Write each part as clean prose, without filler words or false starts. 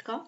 का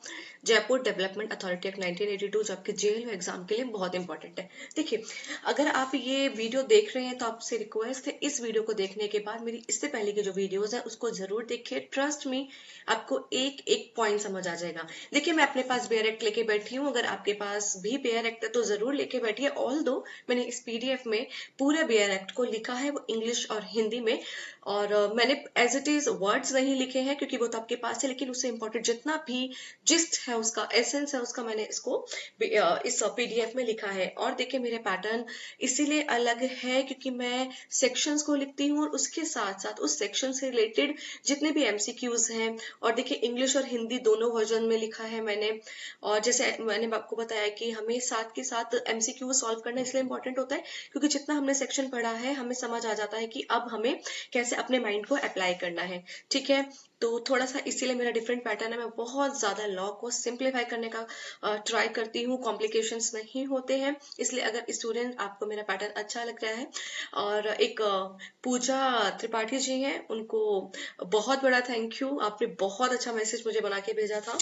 Jaipur development authority act 1982 जो आपके जेएलओ एग्जाम के लिए बहुत इंपॉर्टेंट है। देखिए, अगर आप ये वीडियो देख रहे हैं तो आपसे रिक्वेस्ट है इस वीडियो को देखने के बाद मेरी इससे पहले की जो वीडियोस है उसको जरूर देखिए। ट्रस्ट मी, आपको एक एक पॉइंट समझ आ जाएगा। देखिए, मैं अपने पास बेयर एक्ट लेके बैठी हूँ, अगर आपके पास भी बेयर एक्ट है तो जरूर लेके बैठिए। ऑल दो मैंने इस पीडीएफ में पूरे बेयर एक्ट को लिखा है, वो इंग्लिश और हिंदी में, और मैंने एज इट इज वर्ड्स नहीं लिखे हैं क्योंकि वो तो आपके पास है, लेकिन उससे इंपॉर्टेंट जितना भी जिस्ट है उसका, एसेंस है उसका, मैंने इसको इस पीडीएफ में लिखा है। और देखिए, मेरे पैटर्न इसीलिए अलग है क्योंकि मैं सेक्शंस को लिखती हूँ और उसके साथ साथ उस सेक्शन से रिलेटेड जितने भी एमसीक्यूज हैं, और देखिए इंग्लिश और हिंदी दोनों वर्जन में लिखा है मैंने। और जैसे मैंने आपको बताया कि हमें साथ के साथ एमसीक्यू सॉल्व करना इसलिए इंपॉर्टेंट होता है क्योंकि जितना हमने सेक्शन पढ़ा है हमें समझ आ जाता है कि अब हमें कैसे अपने माइंड को अप्लाई करना है। ठीक है, तो थोड़ा सा इसीलिए मेरा डिफरेंट पैटर्न है। मैं बहुत ज्यादा लॉ को सिंप्लीफाई करने का ट्राई करती हूँ, कॉम्प्लिकेशंस नहीं होते हैं। इसलिए अगर स्टूडेंट आपको मेरा पैटर्न अच्छा लग रहा है, और एक पूजा त्रिपाठी जी हैं, उनको बहुत बड़ा थैंक यू, आपने बहुत अच्छा मैसेज मुझे बना के भेजा था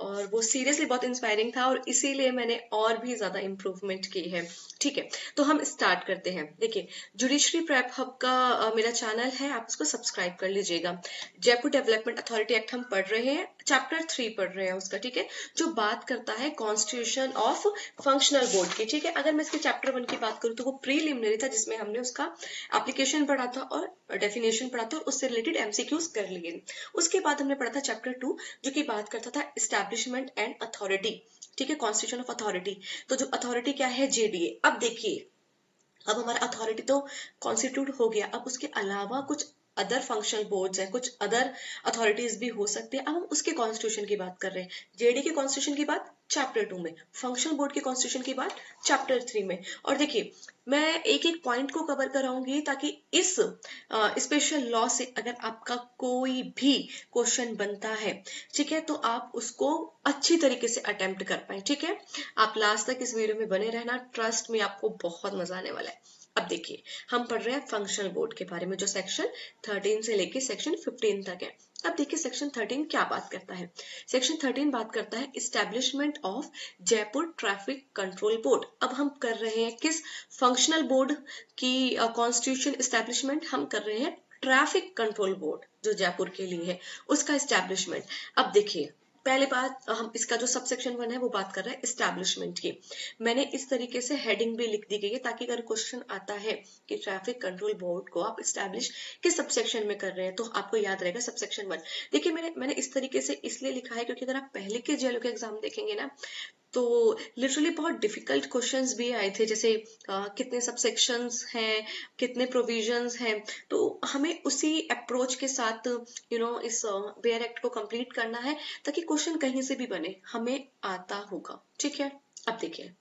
और वो सीरियसली बहुत इंस्पायरिंग था और इसीलिए मैंने और भी ज्यादा इम्प्रूवमेंट की है। ठीक है, तो हम स्टार्ट करते हैं। देखिए, जुडिशरी प्रेप हब का मेरा चैनल है, आप उसको सब्सक्राइब कर लीजिएगा। जयपुर डेवलपमेंट अथॉरिटी एक्ट हम पढ़ रहे हैं, चैप्टर 3 पढ़ रहे हैं उसका। ठीक है, जो बात करता है कॉन्स्टिट्यूशन ऑफ फंक्शनल बोर्ड की। ठीक है, अगर मैं इसके चैप्टर 1 की बात करूं तो वो प्रीलिमिनरी था जिसमें हमने उसका एप्लीकेशन पढ़ा था और डेफिनेशन पढ़ा था और उससे रिलेटेड एमसीक्यूज कर लिए। उसके बाद हमने पढ़ा था चैप्टर 2 जो कि बात करता था एस्टैब्लिशमेंट एंड अथॉरिटी। ठीक है, कॉन्स्टिट्यूशन ऑफ अथॉरिटी। तो जो अथॉरिटी क्या है, जेडीए। अब देखिए, अब हमारा अथॉरिटी तो कॉन्स्टिट्यूट हो गया, अब उसके अलावा कुछ अदर फंक्शनल बोर्ड्स हैं, कुछ अदर अथॉरिटीज भी हो सकते हैं। अब हम उसके कॉन्स्टिट्यूशन की बात कर रहे हैं। जेडी के कॉन्स्टिट्यूशन की बात चैप्टर 2 में, फंक्शनल बोर्ड के कॉन्स्टिट्यूशन की बात चैप्टर 3 में। और देखिए, मैं एक एक पॉइंट को कवर कराऊंगी ताकि इस स्पेशल लॉ से अगर आपका कोई भी क्वेश्चन बनता है, ठीक है, तो आप उसको अच्छी तरीके से अटेम्प्ट कर पाए। ठीक है, आप लास्ट तक इस वीडियो में बने रहना, ट्रस्ट में आपको बहुत मजा आने वाला है। अब देखिए, हम पढ़ रहे हैं फंक्शनल बोर्ड के बारे में जो सेक्शन 13 से लेके सेक्शन 15 तक है। अब देखिए, सेक्शन 13 क्या बात करता है। सेक्शन 13 बात करता है establishment of Jaipur traffic control board. अब हम कर रहे हैं किस फंक्शनल बोर्ड की कॉन्स्टिट्यूशन इस्टेब्लिशमेंट, हम कर रहे हैं ट्रैफिक कंट्रोल बोर्ड जो जयपुर के लिए है उसका इस्टेब्लिशमेंट। अब देखिए, पहले बात, हम इसका जो सब सेक्शन 1 है वो बात कर रहा है एस्टैब्लिशमेंट की। मैंने इस तरीके से हेडिंग भी लिख दी गई है ताकि अगर क्वेश्चन आता है कि ट्रैफिक कंट्रोल बोर्ड को आप एस्टैब्लिश किस सब सेक्शन में कर रहे हैं तो आपको याद रहेगा सब सेक्शन 1। देखिए, मैंने इस तरीके से इसलिए लिखा है क्योंकि अगर आप पहले के जेएलओ के एग्जाम देखेंगे ना तो लिटरली बहुत डिफिकल्ट क्वेश्चंस भी आए थे, जैसे कितने सब सेक्शंस हैं, कितने प्रोविजंस हैं। तो हमें उसी अप्रोच के साथ इस बेयर एक्ट को कंप्लीट करना है ताकि क्वेश्चन कहीं से भी बने हमें आता होगा। ठीक है, अब देखिए,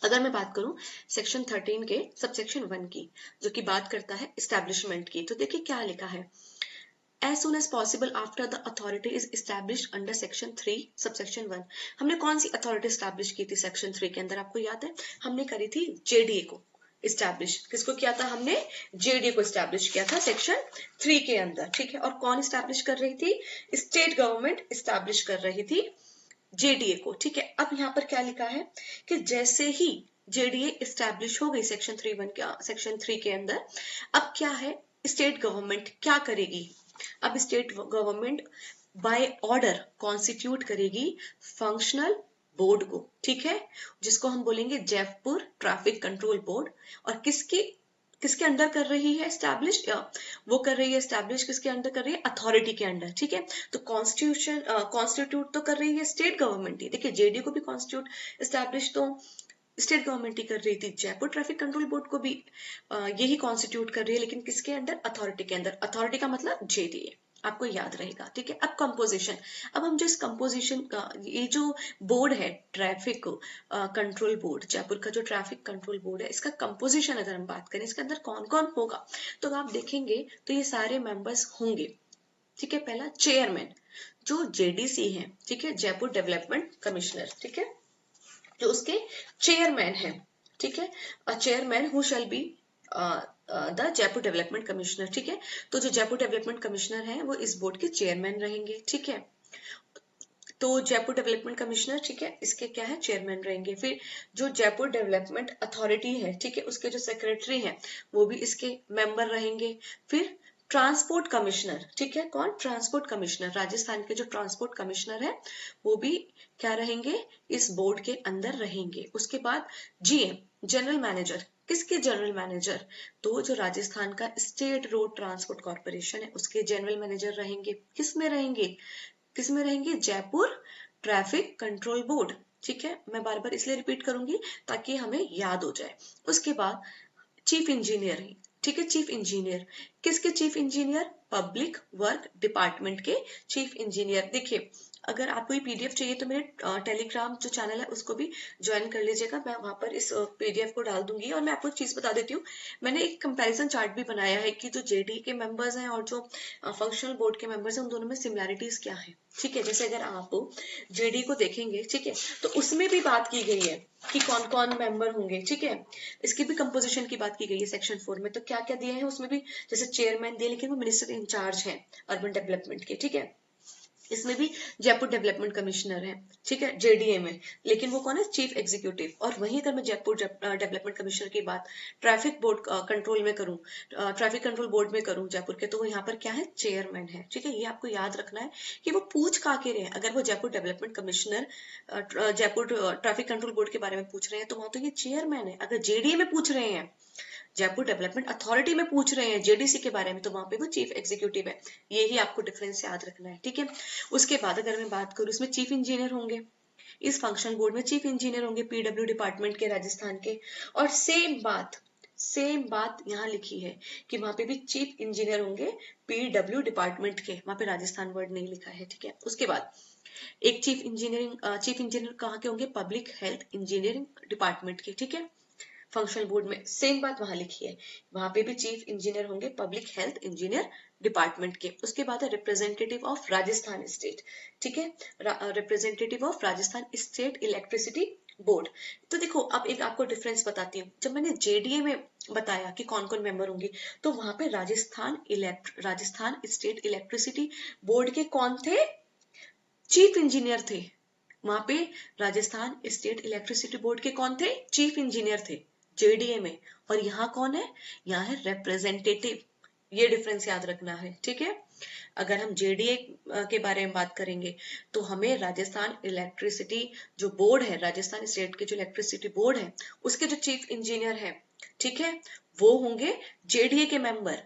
अगर मैं बात करूं सेक्शन 13 के सबसेक्शन 1 की जो कि बात करता है एस्टैब्लिशमेंट की, तो देखिए क्या लिखा है। As soon as possible after the authority is established under section 3 subsection 1। हमने कौन सी अथॉरिटी स्टैब्लिश की थी सेक्शन 3 के अंदर, आपको याद है? हमने करी थी जेडीए को इस्टेब्लिश। किसको किया था हमने? जेडीए को इस्टेब्लिश किया था सेक्शन 3 के अंदर। ठीक है, और कौन इस्टेब्लिश कर रही थी? स्टेट गवर्नमेंट इस्टेब्लिश कर रही थी जेडीए को। ठीक है, अब यहाँ पर क्या लिखा है कि जैसे ही जेडीए इस्टेब्लिश हो गई सेक्शन 3 के अंदर, अब क्या है, स्टेट गवर्नमेंट क्या करेगी? अब state government by order constitute करेगी फंक्शनल बोर्ड को। ठीक है, जिसको हम बोलेंगे जयपुर ट्रैफिक कंट्रोल बोर्ड। और किसके अंडर कर रही है एस्टैब्लिश? वो कर रही है एस्टैब्लिश किसके अंडर कर रही है? अथॉरिटी के अंडर। ठीक है, तो कॉन्स्टिट्यूट तो कर रही है स्टेट गवर्नमेंट ही। देखिए, जेडी को भी कॉन्स्टिट्यूट एस्टैब्लिश तो स्टेट गवर्नमेंट ही कर रही थी, जयपुर ट्रैफिक कंट्रोल बोर्ड को भी यही कॉन्स्टिट्यूट कर रही है, लेकिन किसके अंडर? अथॉरिटी के अंदर। अथॉरिटी का मतलब जेडीए, आपको याद रहेगा। ठीक है, अब कंपोजिशन। अब हम जो इस कंपोजिशन का, ये जो बोर्ड है ट्रैफिक कंट्रोल बोर्ड, जयपुर का जो ट्रैफिक कंट्रोल बोर्ड है, इसका कंपोजिशन अगर हम बात करें, इसके अंदर कौन कौन होगा, तो आप देखेंगे तो ये सारे मेंबर्स होंगे। ठीक है, पहला चेयरमैन जो जेडीसी है, ठीक है, जयपुर डेवलपमेंट कमिश्नर। ठीक है, जो उसके चेयरमैन है। ठीक है, chairman who shall be the Jaipur development commissioner. ठीक है, तो जो जयपुर डेवलपमेंट कमिश्नर है वो इस बोर्ड के चेयरमैन रहेंगे। ठीक है, तो जयपुर डेवलपमेंट कमिश्नर, ठीक है, इसके क्या है, चेयरमैन रहेंगे। फिर जो जयपुर डेवलपमेंट अथॉरिटी है, ठीक है, उसके जो सेक्रेटरी हैं वो भी इसके मेंबर रहेंगे। फिर ट्रांसपोर्ट कमिश्नर, ठीक है, कौन, ट्रांसपोर्ट कमिश्नर, राजस्थान के जो ट्रांसपोर्ट कमिश्नर है वो भी क्या रहेंगे, इस बोर्ड के अंदर रहेंगे। उसके बाद जीएम, जनरल मैनेजर, किसके जनरल मैनेजर, तो जो राजस्थान का स्टेट रोड ट्रांसपोर्ट कॉर्पोरेशन है उसके जनरल मैनेजर रहेंगे। किस में रहेंगे, किस में रहेंगे, जयपुर ट्रैफिक कंट्रोल बोर्ड, ठीक है, मैं बार बार इसलिए रिपीट करूंगी ताकि हमें याद हो जाए। उसके बाद चीफ इंजीनियर, ठीक है, चीफ इंजीनियर, किसके chief engineer, public work department के चीफ इंजीनियर। देखिए अगर आपको ये पीडीएफ चाहिए तो मेरे टेलीग्राम जो चैनल है उसको भी ज्वाइन कर लीजिएगा, मैं वहां पर इस पीडीएफ को डाल दूंगी। और मैं आपको एक चीज बता देती हूँ, मैंने एक कंपैरिजन चार्ट भी बनाया है कि जो जेडी के मेंबर्स हैं और जो फंक्शनल बोर्ड के मेंबर्स हैं उन दोनों में सिमिलैरिटीज क्या है, ठीक है। जैसे अगर आप जेडी को देखेंगे, ठीक है, तो उसमें भी बात की गई है कि कौन कौन मेंबर होंगे, ठीक है, इसकी भी कंपोजिशन की बात की गई है सेक्शन 4 में। तो क्या क्या दिए हैं उसमें भी, जैसे चेयरमैन दिए लेकिन वो मिनिस्टर इंचार्ज है अर्बन डेवलपमेंट के, ठीक है। इसमें भी जयपुर डेवलपमेंट कमिश्नर है, ठीक है, जेडीए में, लेकिन वो कौन है, चीफ एग्जीक्यूटिव। और वहीं अगर मैं जयपुर डेवलपमेंट कमिश्नर की बात ट्रैफिक बोर्ड कंट्रोल में करूं, ट्रैफिक कंट्रोल बोर्ड में करूं जयपुर के, तो वो यहाँ पर क्या है, चेयरमैन है, ठीक है। ये आपको याद रखना है कि वो पूछ का के रहे हैं। अगर वो Jaipur development commissioner Jaipur traffic control board के बारे में पूछ रहे हैं तो वहां तो ये चेयरमैन है। अगर जेडीए में पूछ रहे हैं, जयपुर डेवलपमेंट अथॉरिटी में पूछ रहे हैं जेडीसी के बारे में, तो वहां पे वो चीफ एग्जीक्यूटिव है। यही आपको डिफरेंस याद रखना है, ठीक है। उसके बाद अगर मैं बात करूं, इसमें चीफ इंजीनियर होंगे, इस फंक्शनल बोर्ड में चीफ इंजीनियर होंगे पीडब्ल्यू डिपार्टमेंट के राजस्थान के। और सेम बात यहाँ लिखी है कि वहां पे भी चीफ इंजीनियर होंगे पीडब्ल्यू डिपार्टमेंट के, वहां पे राजस्थान वर्ड नहीं लिखा है, ठीक है। उसके बाद एक चीफ इंजीनियर कहाँ के होंगे, पब्लिक हेल्थ इंजीनियरिंग डिपार्टमेंट के, ठीक है। फंक्शनल बोर्ड में सेम बात वहां लिखी है, वहां पे भी चीफ इंजीनियर होंगे पब्लिक हेल्थ इंजीनियर डिपार्टमेंट के। उसके बाद है रिप्रेजेंटेटिव ऑफ राजस्थान स्टेट, ठीक है, representative of Rajasthan state electricity board. तो देखो अब एक आपको डिफरेंस बताती हूँ, जब मैंने जेडीए में बताया कि कौन कौन मेंबर होंगे, तो वहां पे राजस्थान स्टेट इलेक्ट्रिसिटी बोर्ड के कौन थे, चीफ इंजीनियर थे। वहां पे राजस्थान स्टेट इलेक्ट्रिसिटी बोर्ड के कौन थे, चीफ इंजीनियर थे जेडीए में। और यहाँ कौन है, यहाँ है रिप्रेजेंटेटिव। ये डिफरेंस याद रखना है, ठीक है। अगर हम जेडीए के बारे में बात करेंगे तो हमें राजस्थान इलेक्ट्रिसिटी जो बोर्ड है, राजस्थान स्टेट के जो इलेक्ट्रिसिटी बोर्ड है उसके जो चीफ इंजीनियर है, ठीक है, वो होंगे जेडीए के मेंबर।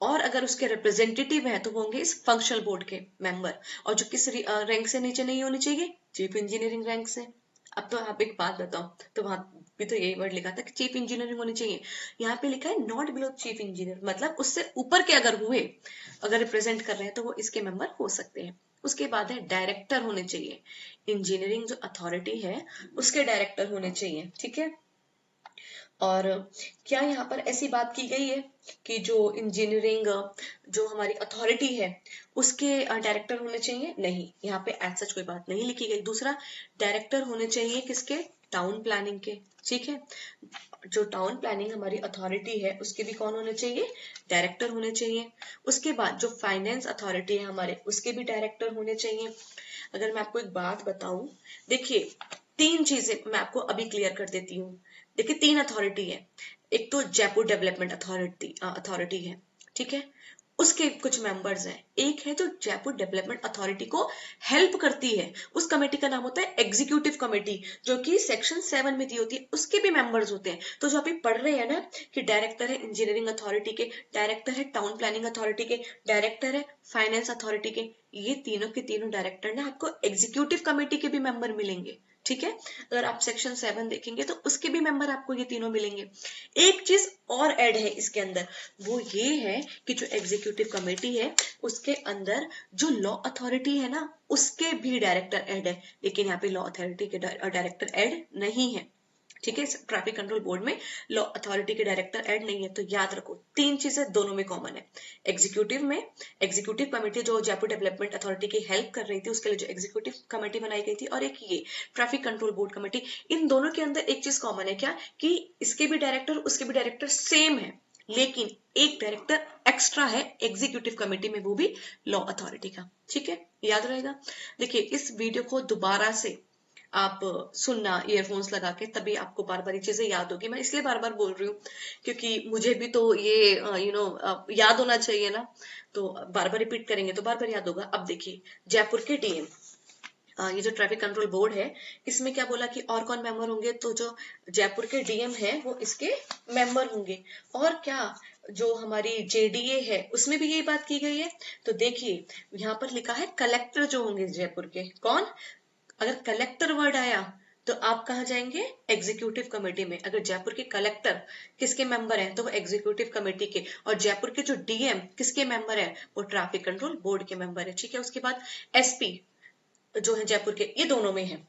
और अगर उसके रिप्रेजेंटेटिव है तो वो होंगे इस फंक्शनल बोर्ड के मेंबर। और जो किस रैंक से नीचे नहीं होनी चाहिए, चीफ इंजीनियरिंग रैंक से। अब तो आप एक बात बताओ, तो वहां भी तो यही वर्ड लिखा था कि चीफ इंजीनियरिंग होनी चाहिए, यहाँ पे लिखा है नॉट बिलो चीफ इंजीनियर, मतलब उससे ऊपर के अगर हुए, अगर रिप्रेजेंट कर रहे हैं तो वो इसके मेंबर हो सकते हैं। उसके बाद है डायरेक्टर होने चाहिए, इंजीनियरिंग जो अथॉरिटी है उसके डायरेक्टर होने चाहिए, ठीक है। और क्या यहाँ पर ऐसी बात की गई है कि जो इंजीनियरिंग जो हमारी अथॉरिटी है उसके डायरेक्टर होने चाहिए, नहीं, यहाँ पे ऐसा कोई बात नहीं लिखी गई। दूसरा, डायरेक्टर होने चाहिए किसके, टाउन प्लानिंग के, ठीक है। जो टाउन प्लानिंग हमारी अथॉरिटी है उसके भी कौन होने चाहिए, डायरेक्टर होने चाहिए। उसके बाद जो फाइनेंस अथॉरिटी है हमारे, उसके भी डायरेक्टर होने चाहिए। अगर मैं आपको एक बात बताऊं, देखिए 3 चीजें मैं आपको अभी क्लियर कर देती हूँ। देखिए 3 अथॉरिटी है, एक तो जयपुर डेवलपमेंट अथॉरिटी है, ठीक है, उसके कुछ मेंबर्स हैं। एक है जो जयपुर डेवलपमेंट अथॉरिटी को हेल्प करती है, उस कमेटी का नाम होता है एग्जीक्यूटिव कमेटी, जो कि सेक्शन 7 में दी होती है, उसके भी मेंबर्स होते हैं। तो जो आप पढ़ रहे हैं ना कि डायरेक्टर है इंजीनियरिंग अथॉरिटी के, डायरेक्टर है टाउन प्लानिंग अथॉरिटी के, डायरेक्टर है फाइनेंस अथॉरिटी के, ये तीनों के तीनों डायरेक्टर ना आपको एग्जीक्यूटिव कमेटी के भी मेंबर मिलेंगे, ठीक है। अगर आप सेक्शन 7 देखेंगे तो उसके भी मेंबर आपको ये तीनों मिलेंगे। एक चीज और ऐड है इसके अंदर, वो ये है कि जो एग्जीक्यूटिव कमेटी है उसके अंदर जो लॉ अथॉरिटी है ना उसके भी डायरेक्टर ऐड है, लेकिन यहाँ पे लॉ अथॉरिटी के डायरेक्टर ऐड नहीं है, ठीक है। ट्रैफिक कंट्रोल बोर्ड में लॉ अथॉरिटी के डायरेक्टर ऐड नहीं है। तो याद रखो 3 चीजें दोनों में कॉमन है, एग्जीक्यूटिव में एग्जीक्यूटिव कमेटी जो जयपुर डेवलपमेंट अथॉरिटी की हेल्प कर रही थी उसके लिए जो एग्जीक्यूटिव कमेटी बनाई गई थी, और एक ये ट्रैफिक कंट्रोल बोर्ड कमेटी। इन दोनों के अंदर एक चीज कॉमन है, क्या कि इसके भी डायरेक्टर उसके भी डायरेक्टर सेम है, लेकिन एक डायरेक्टर एक्स्ट्रा है एग्जीक्यूटिव कमेटी में, वो भी लॉ अथॉरिटी का। ठीक है, याद रहेगा। देखिए, इस वीडियो को दोबारा से आप सुनना ईयरफोन्स लगा के, तभी आपको बार बार ये चीजें याद होगी। मैं इसलिए बार बार बोल रही हूँ क्योंकि मुझे भी तो ये याद होना चाहिए ना, तो बार बार रिपीट करेंगे तो बार बार याद होगा। अब देखिए, जयपुर के डीएम, ये जो ट्रैफिक कंट्रोल बोर्ड है, इसमें क्या बोला कि और कौन मेंबर होंगे, तो जो जयपुर के डीएम है वो इसके मेंबर होंगे। और क्या, जो हमारी जेडीए है उसमें भी यही बात की गई है। तो देखिए, यहाँ पर लिखा है कलेक्टर जो होंगे जयपुर के, कौन, अगर कलेक्टर वर्ड आया तो आप कहाँ जाएंगे, एग्जीक्यूटिव कमेटी में। अगर जयपुर के कलेक्टर किसके मेंबर हैं, तो वो एग्जीक्यूटिव कमेटी के। और जयपुर के जो डीएम किसके मेंबर है, वो ट्रैफिक कंट्रोल बोर्ड के मेंबर है। ठीक है, उसके बाद एसपी जो है जयपुर के, ये दोनों में है,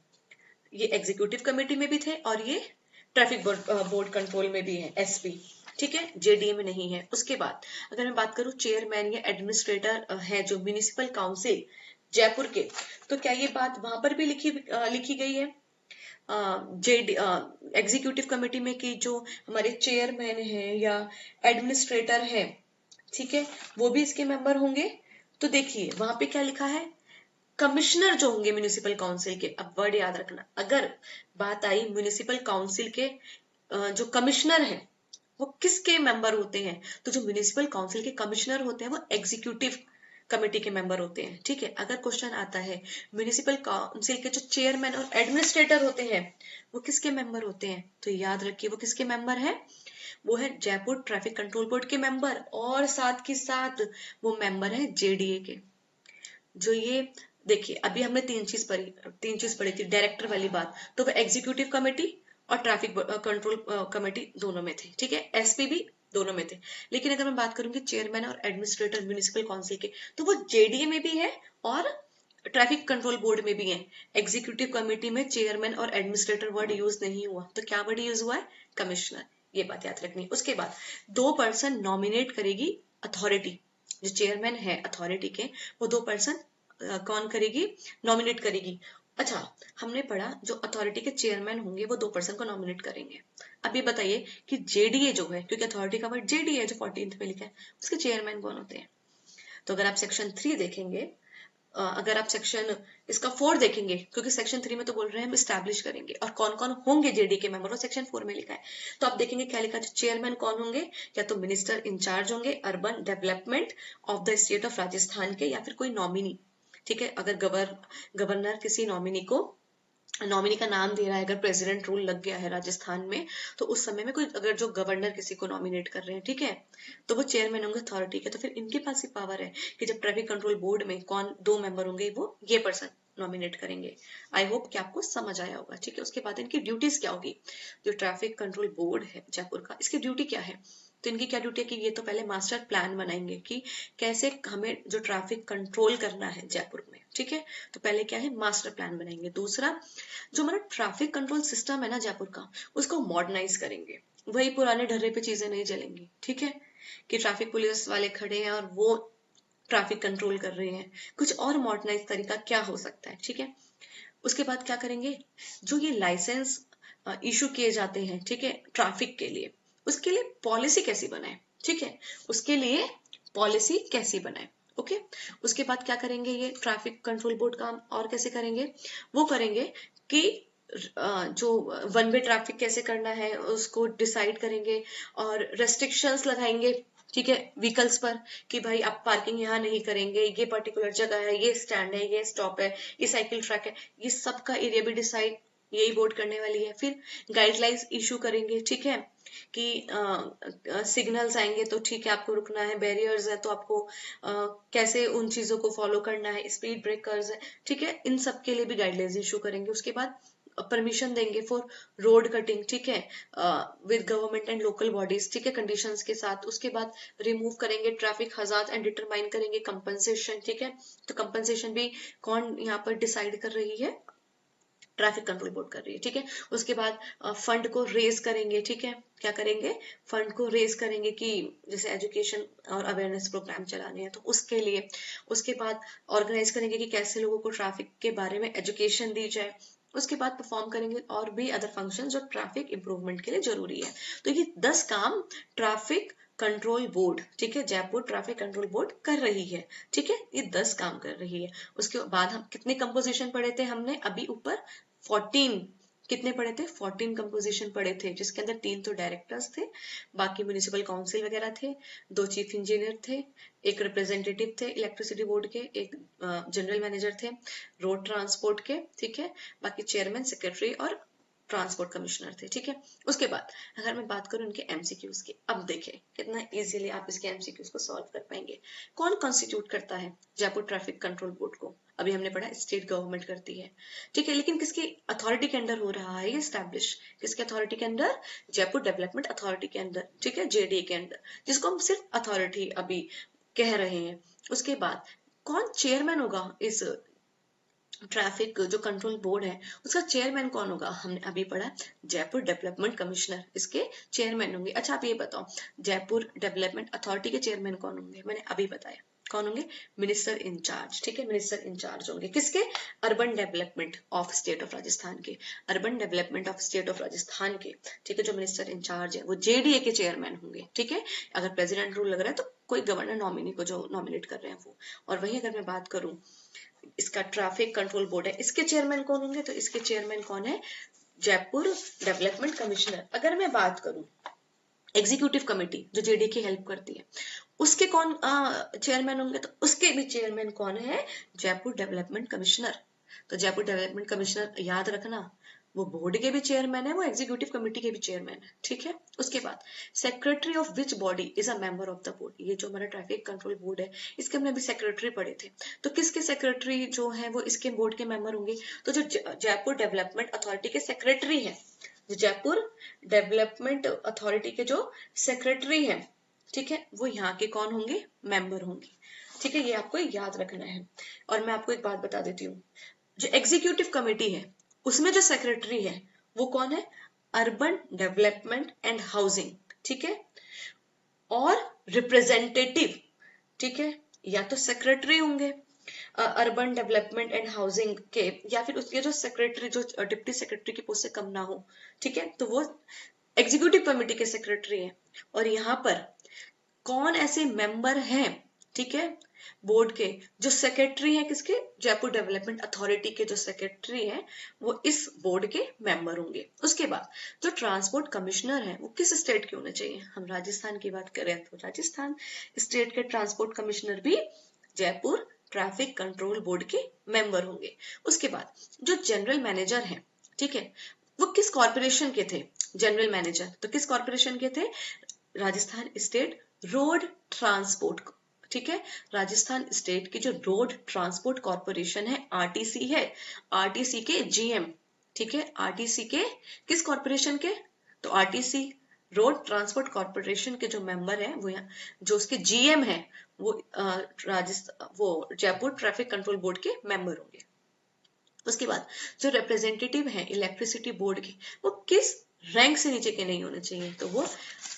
ये एग्जीक्यूटिव कमेटी में भी थे और ये ट्रैफिक बोर्ड कंट्रोल में भी है, एसपी। ठीक है, जेडीए में नहीं है। उसके बाद अगर मैं बात करूं चेयरमैन या एडमिनिस्ट्रेटर है जो म्युनिसिपल काउंसिल जयपुर के, तो क्या ये बात वहां पर भी लिखी गई है जेडी एग्जीक्यूटिव कमेटी में कि जो हमारे चेयरमैन है या एडमिनिस्ट्रेटर है, ठीक है, वो भी इसके मेंबर होंगे। तो देखिए वहां पे क्या लिखा है, कमिश्नर जो होंगे म्युनिसिपल काउंसिल के। अब वर्ड याद रखना, अगर बात आई म्युनिसिपल काउंसिल के जो कमिश्नर है वो किसके मेंबर होते हैं, तो जो म्युनिसिपल काउंसिल के कमिश्नर होते हैं वो एग्जीक्यूटिव कमेटी के मेंबर होते हैं। ठीक है, अगर क्वेश्चन आता है म्युनिसिपल काउंसिल के जो चेयरमैन और एडमिनिस्ट्रेटर होते हैं वो किसके मेंबर होते हैं, तो याद रखिए वो किसके मेंबर है, वो है जयपुर ट्रैफिक कंट्रोल बोर्ड के मेंबर, और साथ के साथ वो मेंबर है जेडीए के। जो ये देखिए, अभी हमने तीन चीज पढ़ी थी, डायरेक्टर वाली बात, तो वो एग्जीक्यूटिव कमेटी और ट्रैफिक कंट्रोल कमेटी दोनों में थे। ठीक है, एसपी भी दोनों में थे। लेकिन अगर मैं बात करूंगी चेयरमैन और एडमिनिस्ट्रेटर म्युनिसिपल काउंसिल के, तो वो जेडीए में भी है और ट्रैफिक कंट्रोल बोर्ड में भी है। एग्जीक्यूटिव कमेटी में चेयरमैन और एडमिनिस्ट्रेटर वर्ड यूज नहीं हुआ, तो क्या वर्ड यूज हुआ है, कमिश्नर। ये बात याद रखनी है। उसके बाद 2 पर्सन नॉमिनेट करेगी अथॉरिटी, जो चेयरमैन है अथॉरिटी के, वो 2 पर्सन कौन करेगी, नॉमिनेट करेगी। अच्छा, हमने पढ़ा जो अथॉरिटी के चेयरमैन होंगे वो 2 पर्सन को नॉमिनेट करेंगे। अब ये बताइए कि जेडीए जो है, क्योंकि अथॉरिटी का वर्ड जेडीए है जो 14th में लिखा है, उसके चेयरमैन कौन होते हैं। तो अगर आप सेक्शन 3 देखेंगे, अगर आप सेक्शन इसका 4 देखेंगे, क्योंकि सेक्शन 3 में तो बोल रहे हैं हम स्टैब्लिश करेंगे और कौन कौन होंगे जेडी के मेंबर, वो सेक्शन 4 में लिखा है। तो आप देखेंगे क्या लिखा है, चेयरमैन कौन होंगे, या तो मिनिस्टर इंचार्ज होंगे urban development of the state of Rajasthan के, या फिर कोई नॉमिनी। ठीक है, अगर गवर्नर किसी नॉमिनी का नाम दे रहा है, अगर प्रेसिडेंट रूल लग गया है राजस्थान में, तो उस समय में कोई अगर जो गवर्नर किसी को नॉमिनेट कर रहे हैं, ठीक है, तो वो चेयरमैन होंगे अथॉरिटी के। तो फिर इनके पास ही पावर है कि जब ट्रैफिक कंट्रोल बोर्ड में कौन 2 मेंबर होंगे, वो ये पर्सन नॉमिनेट करेंगे। आई होप कि आपको समझ आया होगा। ठीक है, उसके बाद इनकी ड्यूटीज क्या होगी, जो ट्रैफिक कंट्रोल बोर्ड है जयपुर का, इसकी ड्यूटी क्या है। तो इनकी क्या ड्यूटी है कि ये तो पहले मास्टर प्लान बनाएंगे कि कैसे हमें जो ट्रैफिक कंट्रोल करना है जयपुर में। ठीक है, तो पहले क्या है, मास्टर प्लान बनाएंगे। दूसरा, जो हमारा ट्रैफिक कंट्रोल सिस्टम है ना जयपुर का, उसको मॉडर्नाइज करेंगे। वही पुराने ढर्रे पे चीजें नहीं चलेंगी। ठीक है, कि ट्रैफिक पुलिस वाले खड़े हैं और वो ट्रैफिक कंट्रोल कर रहे हैं, कुछ और मॉडर्नाइज तरीका क्या हो सकता है। ठीक है, उसके बाद क्या करेंगे, जो ये लाइसेंस इशू किए जाते हैं, ठीक है, ट्रैफिक के लिए, उसके लिए पॉलिसी कैसी बनाए। ठीक है, उसके लिए पॉलिसी कैसी बनाए। ओके, उसके बाद क्या करेंगे, ये ट्रैफिक कंट्रोल बोर्ड काम और कैसे करेंगे, वो करेंगे कि जो वन वे ट्रैफिक कैसे करना है उसको डिसाइड करेंगे और रेस्ट्रिक्शंस लगाएंगे। ठीक है, व्हीकल्स पर कि भाई आप पार्किंग यहाँ नहीं करेंगे, ये पर्टिकुलर जगह है, ये स्टैंड है, ये स्टॉप है, ये साइकिल ट्रैक है, ये सब का एरिया भी डिसाइड यही बोर्ड करने वाली है। फिर गाइडलाइंस इशू करेंगे। ठीक है, कि सिग्नल्स आएंगे तो ठीक है आपको रुकना है, बैरियर्स है तो आपको कैसे उन चीजों को फॉलो करना है, स्पीड ब्रेकर्स है, ठीक है, इन सब के लिए भी गाइडलाइंस इशू करेंगे। उसके बाद परमिशन देंगे फॉर रोड कटिंग। ठीक है, with government and local bodies, ठीक है, कंडीशंस के साथ। उसके बाद रिमूव करेंगे ट्रैफिक हजार्ड एंड डिटरमाइन करेंगे कंपनसेशन। ठीक है, तो कंपनसेशन भी कौन यहाँ पर डिसाइड कर रही है, ट्रैफिक कंट्रोल बोर्ड कर रही है। ठीक है, उसके बाद फंड को रेज करेंगे। ठीक है, क्या करेंगे, फंड को रेज करेंगे कि जैसे एजुकेशन और अवेयरनेस प्रोग्राम चलाने हैं तो उसके लिए। उसके बाद ऑर्गेनाइज करेंगे कि कैसे लोगों को ट्रैफिक के बारे में एजुकेशन दी जाए। उसके बाद परफॉर्म करेंगे और भी अदर फंक्शन जो ट्रैफिक इंप्रूवमेंट के लिए जरूरी है। तो ये 10 काम ट्रैफिक कंट्रोल बोर्ड, ठीक है, जयपुर ट्रैफिक कंट्रोल बोर्ड कर रही है, ठीक है, ये 10 काम कर रही है। उसके बाद हम कितने कंपोजिशन पढ़े थे हमने अभी ऊपर? 14। कितने पढ़े थे? 14 कंपोजिशन पढ़े थे, जिसके अंदर 3 तो डायरेक्टर्स थे, बाकी म्यूनिसिपल काउंसिल वगैरह थे, 2 चीफ इंजीनियर थे, एक रिप्रेजेंटेटिव थे इलेक्ट्रिसिटी बोर्ड के, एक जनरल मैनेजर थे रोड ट्रांसपोर्ट के, ठीक है, बाकी चेयरमैन, सेक्रेटरी और ट्रांसपोर्ट कमिश्नर थे, ठीक है। उसके बाद अगर मैं बात करूं इनके एमसीक्यूज की, अब देखें कितना इजीली आप इसके एमसीक्यूज को सॉल्व कर पाएंगे। कौन कॉन्स्टिट्यूट करता है जयपुर ट्रैफिक कंट्रोल बोर्ड को? अभी हमने पढ़ा स्टेट गवर्नमेंट करती है, ठीक है, लेकिन किसकी अथॉरिटी के अंडर हो रहा है ये स्टैब्लिश? किसके अथॉरिटी के अंडर? जयपुर डेवलपमेंट अथॉरिटी के अंदर, ठीक है, जेडीए के अंदर, जिसको हम सिर्फ अथॉरिटी अभी कह रहे हैं। उसके बाद कौन चेयरमैन होगा इस ट्रैफिक जो कंट्रोल बोर्ड है, उसका चेयरमैन कौन होगा? हमने अभी पढ़ा जयपुर डेवलपमेंट कमिश्नर इसके चेयरमैन होंगे। अच्छा आप ये बताओ, जयपुर डेवलपमेंट अथॉरिटी के चेयरमैन कौन होंगे? मैंने अभी बताया कौन होंगे? मिनिस्टर इंचार्ज, ठीक है, मिनिस्टर इंचार्ज होंगे किसके? Urban development of state of Rajasthan के, urban development of state of Rajasthan के, ठीक है, जो मिनिस्टर इंचार्ज है वो जेडीए के चेयरमैन होंगे, ठीक है। अगर प्रेसिडेंट रूल लग रहा है तो कोई गवर्नर नॉमिनी को जो नॉमिनेट कर रहे हैं वो। और वही अगर मैं बात करूं इसका ट्रैफिक कंट्रोल बोर्ड है, इसके चेयरमैन कौन होंगे? तो इसके चेयरमैन कौन है? Jaipur development commissioner. अगर मैं बात करूं एग्जीक्यूटिव कमेटी जो जेडी की हेल्प करती है, उसके कौन चेयरमैन होंगे? तो उसके भी चेयरमैन कौन है? Jaipur development commissioner. तो जयपुर डेवलपमेंट कमिश्नर याद रखना, वो बोर्ड के भी चेयरमैन है, वो एग्जीक्यूटिव कमेटी के भी चेयरमैन है, ठीक है। उसके बाद secretary of which body is a member of the board, ये जो हमारा ट्रैफिक कंट्रोल बोर्ड है इसके हमने अभी सेक्रेटरी पढ़े थे, तो किसके सेक्रेटरी जो है वो इसके बोर्ड के मेंबर होंगे? तो जो जयपुर डेवलपमेंट अथॉरिटी के सेक्रेटरी है, जो जयपुर डेवलपमेंट अथॉरिटी के जो सेक्रेटरी है, ठीक है, वो यहाँ के कौन होंगे? मेंबर होंगे, ठीक है, ये आपको याद रखना है। और मैं आपको एक बात बता देती हूँ, जो एग्जीक्यूटिव कमेटी है उसमें जो सेक्रेटरी है वो कौन है? अर्बन डेवलपमेंट एंड हाउसिंग, ठीक है, और रिप्रेजेंटेटिव, ठीक है, या तो सेक्रेटरी होंगे अर्बन डेवलपमेंट एंड हाउसिंग के, या फिर उसके जो सेक्रेटरी जो डिप्टी सेक्रेटरी की पोस्ट से कम ना हो, ठीक है, तो वो एग्जीक्यूटिव कमेटी के सेक्रेटरी है। और यहाँ पर कौन ऐसे मेंबर हैं, ठीक है, बोर्ड के जो सेक्रेटरी हैं किसके? जयपुर डेवलपमेंट अथॉरिटी के जो सेक्रेटरी हैं वो इस बोर्ड के मेंबर होंगे। उसके बाद जो ट्रांसपोर्ट कमिश्नर है वो किस स्टेट के होने चाहिए? हम राजस्थान की बात करें तो राजस्थान स्टेट के ट्रांसपोर्ट कमिश्नर भी जयपुर ट्रैफिक कंट्रोल बोर्ड के मेंबर होंगे। उसके बाद जो जनरल मैनेजर है, ठीक है, वो किस कॉर्पोरेशन के थे? जनरल मैनेजर तो किस कॉर्पोरेशन के थे? राजस्थान स्टेट रोड ट्रांसपोर्ट, ठीक है, राजस्थान स्टेट की जो रोड ट्रांसपोर्ट कॉर्पोरेशन है आरटीसी है, आरटीसी के जीएम, ठीक है, आरटीसी के किस कॉर्पोरेशन के? तो आरटीसी रोड ट्रांसपोर्ट कॉर्पोरेशन के जो मेंबर है वो जो उसके जीएम है वो वो जयपुर ट्रैफिक कंट्रोल बोर्ड के मेंबर होंगे। उसके बाद जो रिप्रेजेंटेटिव है इलेक्ट्रिसिटी बोर्ड के वो किस रैंक से नीचे के नहीं होने चाहिए? तो वो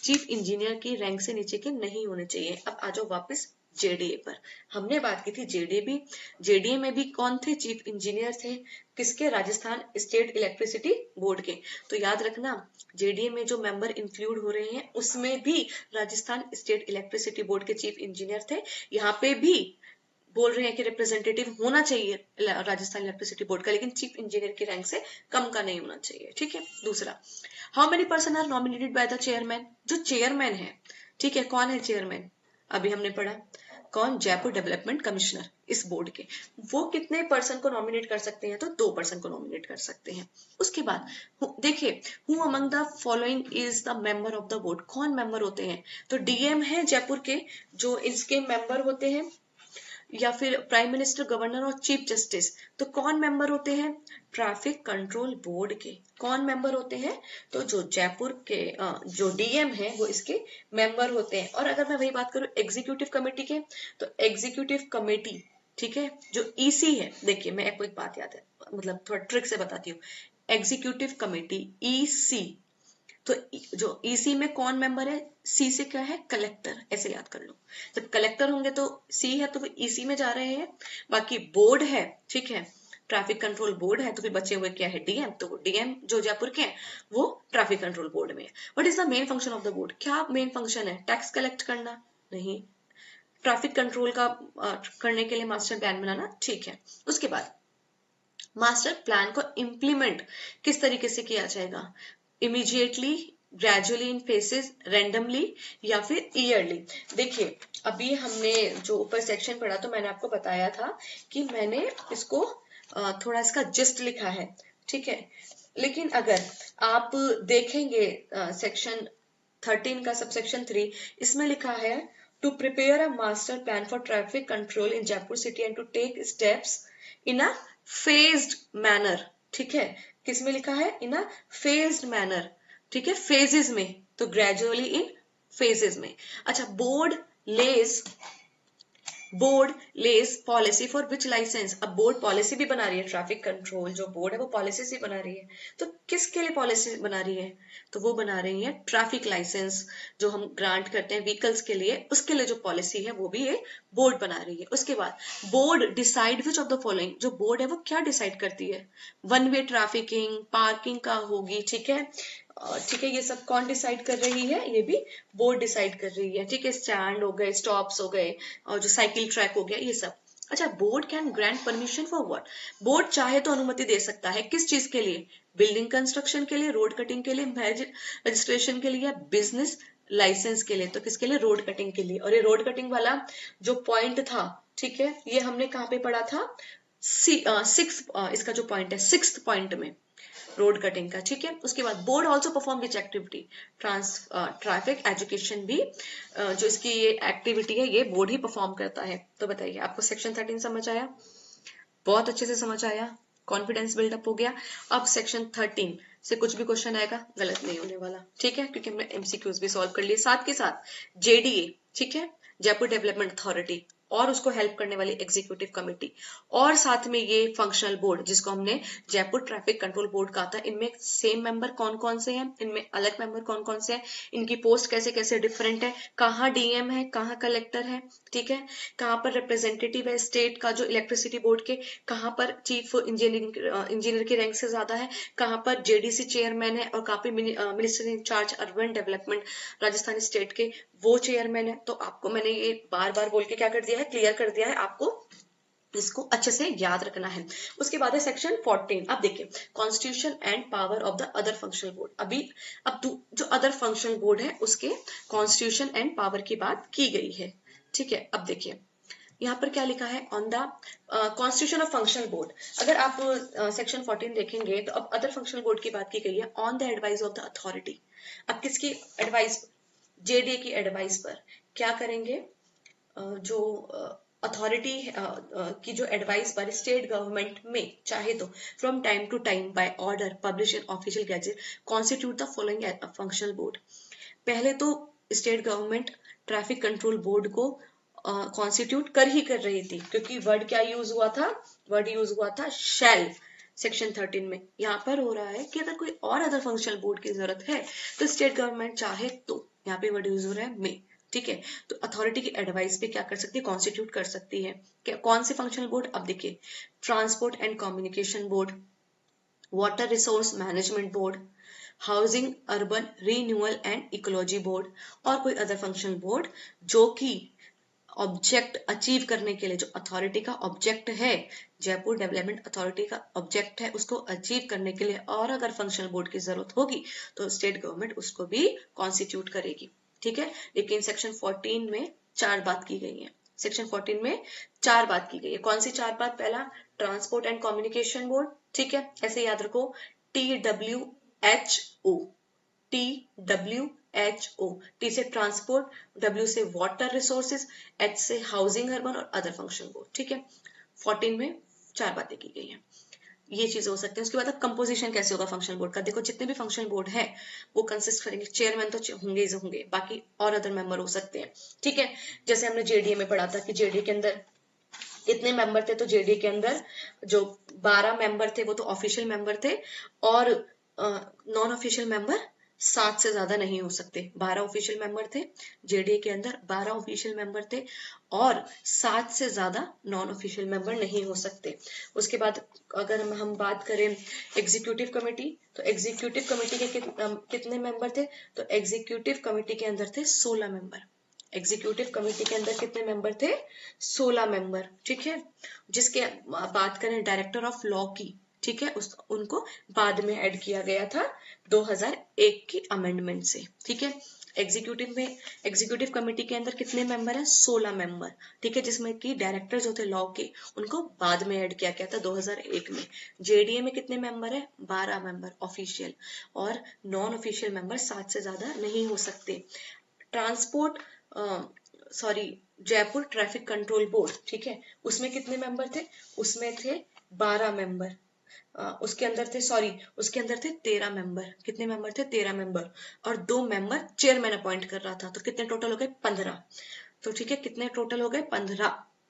चीफ इंजीनियर की रैंक से नीचे के नहीं होने चाहिए। अब आ जाओ वापस जेडीए पर। हमने बात की थी जेडीए में भी कौन थे? चीफ इंजीनियर थे किसके? राजस्थान स्टेट इलेक्ट्रिसिटी बोर्ड के। तो याद रखना जेडीए में जो मेंबर इंक्लूड हो रहे हैं उसमें भी राजस्थान स्टेट इलेक्ट्रिसिटी बोर्ड के चीफ इंजीनियर थे। यहाँ पे भी बोल रहे हैं कि रिप्रेजेंटेटिव होना चाहिए राजस्थान इलेक्ट्रिसिटी बोर्ड का, लेकिन चीफ इंजीनियर की रैंक से कम का नहीं होना चाहिए, ठीक है। दूसरा, how many person are nominated by the chairman? जो चेयरमैन है, ठीक है, कौन है चेयरमैन? अभी हमने पढ़ा कौन? जयपुर डेवलपमेंट कमिश्नर इस बोर्ड के। वो कितने पर्सन को नॉमिनेट कर सकते हैं? तो 2 पर्सन को नॉमिनेट कर सकते हैं। उसके बाद देखिए, who among the following is the member of the board? कौन मेंबर होते हैं? तो डीएम है जयपुर के जो इसके मेंबर होते हैं, या फिर प्राइम मिनिस्टर, गवर्नर और चीफ जस्टिस। तो कौन मेंबर होते हैं? ट्रैफिक कंट्रोल बोर्ड के कौन मेंबर होते हैं? तो जो जयपुर के जो डीएम है वो इसके मेंबर होते हैं। और अगर मैं वही बात करूं एग्जीक्यूटिव कमेटी के, तो एग्जीक्यूटिव कमेटी, ठीक है, जो ईसी है, देखिए मैं आपको एक बात याद है, मतलब थोड़ा ट्रिक से बताती हूँ। एग्जीक्यूटिव कमेटी ईसी, तो जो ईसी में कौन मेंबर है? सी से क्या है? कलेक्टर, ऐसे याद कर लो। जब कलेक्टर होंगे तो सी है तो वो ईसी में जा रहे हैं। बाकी बोर्ड है, ठीक है, ट्रैफिक कंट्रोल बोर्ड है, तो फिर बचे हुए क्या है, डीएम। तो डीएम जो जयपुर के हैं वो ट्रैफिक कंट्रोल बोर्ड में है। What is the main function of the board? क्या मेन फंक्शन है? टैक्स कलेक्ट करना? नहीं। ट्रैफिक कंट्रोल का करने के लिए मास्टर प्लान बनाना? ठीक है। उसके बाद मास्टर प्लान को इम्प्लीमेंट किस तरीके से किया जाएगा? इमीडिएटली, ग्रेजुअली, इन फेसेस, रैंडमली या फिर ईयरली? देखिए, अभी हमने जो ऊपर सेक्शन पढ़ा तो मैंने आपको बताया था कि मैंने इसको थोड़ा इसका जिस्ट लिखा है, ठीक है। लेकिन अगर आप देखेंगे सेक्शन 13 का सबसेक्शन 3, इसमें लिखा है to prepare a master plan for traffic control in Jaipur city and to take steps in a phased manner. ठीक है, किस में लिखा है? In a phased manner. ठीक है, फेजेस में, तो ग्रेजुअली इन फेजेस में। अच्छा, board lays policy for which licence? अब बोर्ड पॉलिसी भी बना रही है, ट्रैफिक कंट्रोल जो बोर्ड है वो पॉलिसी भी बना रही है। तो किसके लिए पॉलिसी बना रही है? तो वो बना रही है ट्रैफिक लाइसेंस जो हम ग्रांट करते हैं व्हीकल्स के लिए, उसके लिए जो पॉलिसी है वो भी ये बोर्ड बना रही है। उसके बाद board decide which of the following, जो बोर्ड है वो क्या डिसाइड करती है? वन वे ट्रैफिकिंग, पार्किंग का होगी, ठीक है। ठीक है, ये सब कौन डिसाइड कर रही है? ये भी बोर्ड डिसाइड कर रही है। ठीक है, स्टैंड हो गए, स्टॉप्स हो गए, और जो साइकिल ट्रैक हो गया, ये सब। अच्छा, board can grant permission for what? Board चाहे तो अनुमति दे सकता है, किस चीज के लिए? बिल्डिंग कंस्ट्रक्शन के लिए, रोड कटिंग के लिए, मैरिज रजिस्ट्रेशन के लिए, बिजनेस लाइसेंस के लिए। तो किसके लिए? रोड कटिंग के लिए। और ये रोड कटिंग वाला जो पॉइंट था, ठीक है, ये हमने कहाँ पे पढ़ा था? इसका जो पॉइंट है 6th पॉइंट में, रोड कटिंग का। ठीक है, उसके बाद बोर्ड ऑल्सो परफॉर्म विच एक्टिविटी? ट्रैफिक एजुकेशन भी, जो इसकी ये एक्टिविटी है ये बोर्ड ही परफॉर्म करता है। तो बताइए, आपको सेक्शन 13 समझ आया? बहुत अच्छे से समझ आया, कॉन्फिडेंस बिल्डअप हो गया। अब सेक्शन 13 से कुछ भी क्वेश्चन आएगा गलत नहीं होने वाला, ठीक है, क्योंकि हमने एमसीक्यूज भी सॉल्व कर लिए। साथ के साथ जेडीए, ठीक है, जयपुर डेवलपमेंट अथॉरिटी, और उसको हेल्प करने वाली एग्जीक्यूटिव कमेटी, और साथ में ये फंक्शनल बोर्ड जिसको हमने जयपुर ट्रैफिक कंट्रोल बोर्ड कहा था, इनमें सेम मेंबर कौन कौन से हैं, इनमें अलग मेंबर कौन कौन से हैं, इनकी पोस्ट कैसे कैसे डिफरेंट है, कहाँ डीएम है, कहाँ कलेक्टर है, ठीक है, कहाँ पर रिप्रेजेंटेटिव है स्टेट का जो इलेक्ट्रिसिटी बोर्ड के, कहाँ पर चीफ इंजीनियर के रैंक से ज्यादा है, कहाँ पर जेडीसी चेयरमैन है, और कहाँ पे minister in charge urban development Rajasthan state के वो चेयरमैन है। तो आपको मैंने ये बार बार बोल के क्या कर दिया है, क्लियर कर दिया है, आपको इसको अच्छे से याद रखना है। उसके बाद है सेक्शन 14। अब देखिए, constitution and power of the other functional board. अब जो अदर फंक्शनल बोर्ड है उसके कॉन्स्टिट्यूशन एंड पावर की बात की गई है, ठीक है। अब देखिए, यहाँ पर क्या लिखा है, on the constitution of functional board. अगर आप सेक्शन 14 देखेंगे तो अब अदर फंक्शनल बोर्ड की बात की गई है, on the advice of the authority. अब किसकी एडवाइस? जेडीए की एडवाइस पर क्या करेंगे? जो अथॉरिटी की जो एडवाइस पर स्टेट गवर्नमेंट में चाहे तो from time to time by order publish in official gazette constitute the following functional board. पहले तो state government traffic control board को कॉन्स्टिट्यूट कर ही कर रही थी, क्योंकि वर्ड क्या यूज हुआ था? वर्ड यूज हुआ था शैल, सेक्शन 13 में। यहाँ पर हो रहा है कि अगर कोई और अदर फंक्शनल बोर्ड की जरूरत है तो स्टेट गवर्नमेंट चाहे तो, यहाँ पे वर्ड यूज हो रहा है में, ठीक है, तो अथॉरिटी की एडवाइस पे क्या कर सकती है? कॉन्स्टिट्यूट कर सकती है। कौन से फंक्शनल बोर्ड? अब देखिए, transport and communication board, water resource management board, housing urban renewal and ecology board, और कोई अदर फंक्शनल बोर्ड जो कि ऑब्जेक्ट अचीव करने के लिए, जो अथॉरिटी का ऑब्जेक्ट है, जयपुर डेवलपमेंट अथॉरिटी का ऑब्जेक्ट है, उसको अचीव करने के लिए और अगर फंक्शनल बोर्ड की जरूरत होगी तो स्टेट गवर्नमेंट उसको भी कॉन्स्टिट्यूट करेगी, ठीक है। लेकिन सेक्शन 14 में 4 बात की गई है। सेक्शन 14 में 4 बात की गई है। कौन सी 4 बात? पहला, ट्रांसपोर्ट एंड कम्युनिकेशन बोर्ड, ठीक है, ऐसे याद रखो, TWHO, TWHO, T से ट्रांसपोर्ट, W से वाटर रिसोर्सेज, H से हाउसिंग अर्बन और अदर फंक्शन बोर्ड, ठीक है। 14 में 4 बातें की गई हैं, ये चीजें हो सकती है। उसके बाद अब कंपोजिशन कैसे होगा फंक्शनल बोर्ड का? देखो, जितने भी फंक्शनल बोर्ड है वो कंसिस्ट करेंगे, चेयरमैन तो होंगे ही होंगे, बाकी और अदर मेंबर हो सकते हैं, ठीक है। जैसे हमने जेडीए में पढ़ा था कि जेडीए के अंदर इतने मेंबर थे, तो जेडीए के अंदर जो 12 मेंबर थे वो तो ऑफिशियल मेंबर थे, और नॉन ऑफिशियल मेंबर 7 से ज्यादा नहीं हो सकते। 12 ऑफिशियल मेंबर थे जेडीए के अंदर, 12 ऑफिशियल मेंबर थे और 7 से ज्यादा नॉन ऑफिशियल मेंबर नहीं हो सकते। उसके बाद अगर हम बात करें एग्जीक्यूटिव कमेटी, तो एग्जीक्यूटिव कमेटी के कितने मेंबर थे? तो एग्जीक्यूटिव कमेटी के अंदर थे 16 मेंबर। एग्जीक्यूटिव कमेटी के अंदर कितने मेंबर थे? 16 मेंबर। ठीक है, जिसके बात करें डायरेक्टर ऑफ लॉ की, ठीक है, उनको बाद में ऐड किया गया था 2001 की अमेंडमेंट से। ठीक है, एग्जीक्यूटिव कमेटी के अंदर कितने मेंबर हैं? 16 मेंबर। ठीक है, जिसमें कि डायरेक्टर जो थे लॉ के, उनको बाद में ऐड किया गया था 2001 में। जेडीए में कितने मेंबर है? 12 मेंबर ऑफिशियल, और नॉन ऑफिशियल मेंबर 7 से ज्यादा नहीं हो सकते। जयपुर ट्रैफिक कंट्रोल बोर्ड, ठीक है, उसमें कितने मेंबर थे? उसमें थे 12 मेंबर। उसके अंदर थे 13 मेंबर। कितने मेंबर थे? 13 मेंबर, और 2 मेंबर चेयरमैन अपॉइंट कर रहा था। तो कितने टोटल हो गए? 15। तो ठीक है, कितने टोटल हो गए?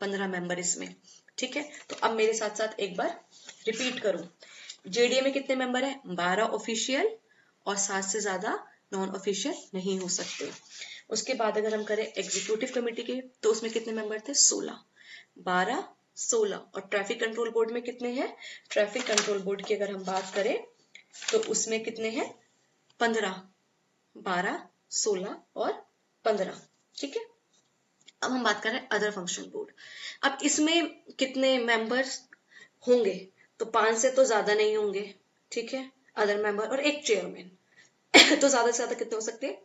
15 मेंबर इसमें। ठीक है, तो अब मेरे साथ साथ एक बार रिपीट करूं। जेडीए में कितने मेंबर है? 12 ऑफिशियल और 7 से ज्यादा नॉन ऑफिशियल नहीं हो सकते। उसके बाद अगर हम करें एग्जीक्यूटिव कमेटी के, तो उसमें कितने मेंबर थे? 16, 12, 16। और ट्रैफिक कंट्रोल बोर्ड में कितने हैं? ट्रैफिक कंट्रोल बोर्ड की अगर हम बात करें तो उसमें कितने हैं? 15, 12, 16 और 15। ठीक है, अब हम बात कर रहे हैं अदर फंक्शनल बोर्ड। अब इसमें कितने मेंबर्स होंगे? तो 5 से तो ज्यादा नहीं होंगे। ठीक है, अदर मेंबर और एक चेयरमैन। तो ज्यादा से ज्यादा कितने हो सकते हैं?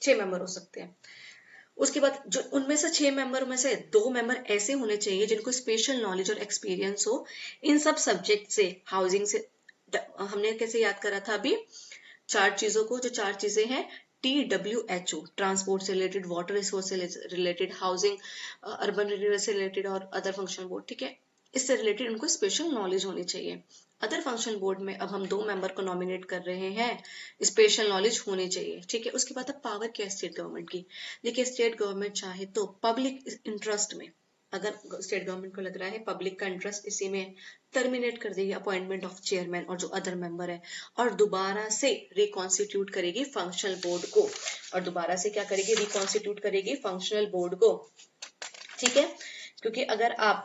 6 मेंबर हो सकते हैं। उसके बाद जो उनमें से 6 मेंबर में से 2 मेंबर ऐसे होने चाहिए जिनको स्पेशल नॉलेज और एक्सपीरियंस हो इन सब सब्जेक्ट से, हाउसिंग से। हमने कैसे याद करा था अभी 4 चीजों को, जो 4 चीजें हैं TWHO, ट्रांसपोर्ट से रिलेटेड, वाटर रिसोर्स से रिलेटेड, हाउसिंग, अर्बन रिन्यूअल से रिलेटेड और अदर फंक्शनल बोर्ड। ठीक है, इससे रिलेटेड उनको स्पेशल नॉलेज होनी चाहिए। अदर फंक्शनल बोर्ड में अब हम 2 मेंबर को नॉमिनेट कर रहे हैं, स्पेशल नॉलेज होनी चाहिए। ठीक है, उसके बाद अब पावर क्या है स्टेट गवर्नमेंट की? देखिए, स्टेट गवर्नमेंट चाहे तो पब्लिक इंटरेस्ट में, अगर स्टेट गवर्नमेंट को लग रहा है पब्लिक का इंटरेस्ट इसी में, टर्मिनेट कर देगी अपॉइंटमेंट ऑफ चेयरमैन और जो अदर मेंबर है, और दोबारा से रिकॉन्स्टिट्यूट करेगी फंक्शनल बोर्ड को। और दोबारा से क्या करेगी? रिकॉन्स्टिट्यूट करेगी फंक्शनल बोर्ड को। ठीक है, क्योंकि अगर आप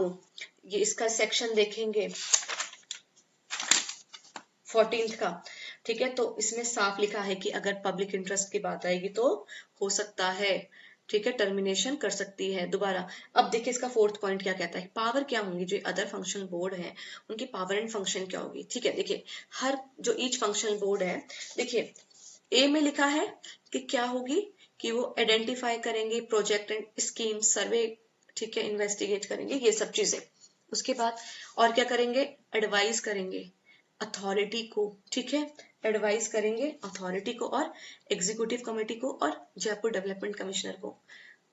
ये इसका सेक्शन देखेंगे 14th का, ठीक है, तो इसमें साफ लिखा है कि अगर पब्लिक इंटरेस्ट की बात आएगी तो हो सकता है, ठीक है, टर्मिनेशन कर सकती है दोबारा। अब देखिए इसका 4th पॉइंट क्या कहता है, पावर क्या होंगी जो अदर फंक्शनल बोर्ड है उनकी पावर एंड फंक्शन क्या होगी। ठीक है, देखिए हर जो ईच फंक्शनल बोर्ड है, देखिए ए में लिखा है कि क्या होगी, कि वो आइडेंटिफाई करेंगे प्रोजेक्ट एंड स्कीम, सर्वे, ठीक है, इन्वेस्टिगेट करेंगे, ये सब चीजें। उसके बाद और क्या करेंगे? एडवाइस करेंगे अथॉरिटी को। ठीक है, एडवाइस करेंगे अथॉरिटी को और एग्जीक्यूटिव कमेटी को और जयपुर डेवलपमेंट कमिश्नर को।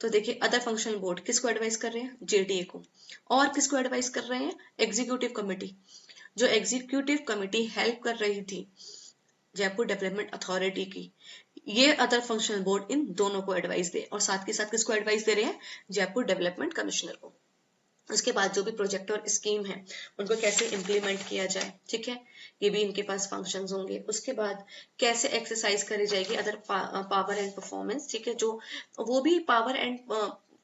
तो देखिए अदर फंक्शनल बोर्ड किसको एडवाइस कर रहे हैं? जेडीए को। और किसको एडवाइस कर रहे हैं? Executive committee. जो एग्जीक्यूटिव कमेटी हेल्प कर रही थी जयपुर डेवलपमेंट अथॉरिटी की, ये अदर फंक्शनल बोर्ड इन दोनों को एडवाइस दे, और साथ के साथ किसको एडवाइस दे रहे हैं? जयपुर डेवलपमेंट कमिश्नर को। उसके बाद जो भी प्रोजेक्ट और स्कीम है उनको कैसे इम्प्लीमेंट किया जाए, ठीक है, ये भी इनके पास फंक्शंस होंगे। उसके बाद कैसे एक्सरसाइज करी जाएगी अदर पावर एंड परफॉर्मेंस, ठीक है, जो वो भी पावर एंड